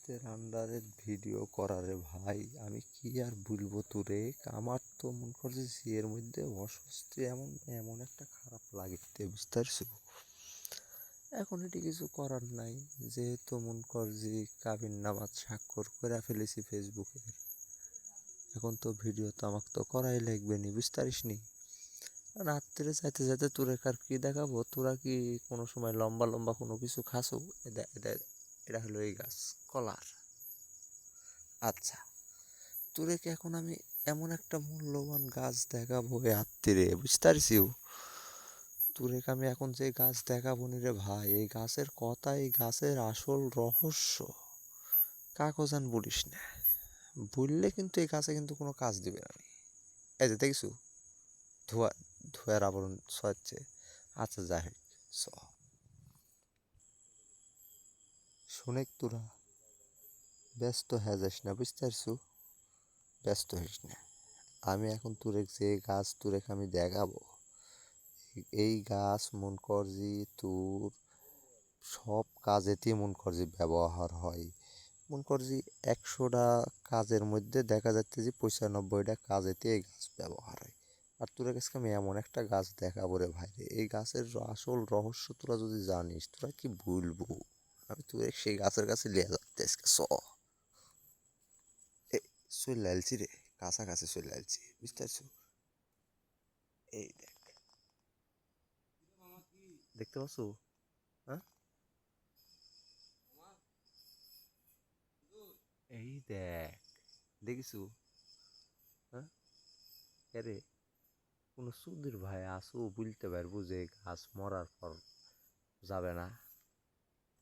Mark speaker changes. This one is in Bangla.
Speaker 1: দোস্তের আন্ডারের ভিডিও করারে ভাই, আমি কি আর বলবো তোরে। আমার তো মন করছে এর মধ্যে অস্বস্তি এমন এমন একটা খারাপ লাগিতে, বুঝতে পারছো। এখন এটি কিছু করার নাই, যেহেতু মন কর যে কাবিন নামাজ স্বাক্ষর করে ফেলেছি ফেসবুকে। এখন তো ভিডিও তো আমাকে তো করাই লাগবে নি, বুঝতে পারিস নি। রাত্রে যাইতে যাইতে তোরে কার কি দেখাবো, তোরা কি কোনো সময় লম্বা লম্বা কোনো কিছু খাসো? এটা হলো এই গাছ, কলার। আচ্ছা, তোরে কি এখন আমি এমন একটা মূল্যবান গাছ দেখাবো এ আত্মীরে, বুঝতে পারছিস। তোরে আমি এখন যে গাছ দেখাবো নি রে ভাই, এই গাছের কথা, এই গাছের আসল রহস্য কাকজান বলিস না। বললে কিন্তু এই গাছে কিন্তু কোনো কাজ দিবে না। এই যে দেখিস, ধোয়া, ধোয়ার আবরণ ছড়াচ্ছে। আচ্ছা যাই হোক, চ শোনেক তোরা, ব্যস্ত হয়ে যাস না, বুঝতে পারছু। ব্যস্ত হইস না। আমি এখন তোরে যে গাছ তোরে আমি দেখাবো, এই গাছ মন কর যে তোর সব কাজেতেই মন কর যে ব্যবহার হয়। মন কর যে 100টা কাজের মধ্যে দেখা যাচ্ছে যে 95টা কাজেতে এই গাছ ব্যবহার হয়। আর তোরা কাছে আমি এমন একটা গাছ দেখাবো রে ভাই রে, এই গাছের আসল রহস্য তোরা যদি জানিস, তোরা কি বলবো। আমি তোর সেই গাছের কাছে লিয়ে যাচ্ছে আজকে, চলে আলছি রে, কাছাকাছি চলে আলছি, বুঝতে পারছো। এই দেখ, দেখতে পাচ্ছ? হ্যাঁ, এই দেখ, দেখিস? হ্যাঁ, আরে কোনো সুধীর ভাই আসো বলতে পারবো যে গাছ মরার পর যাবে না?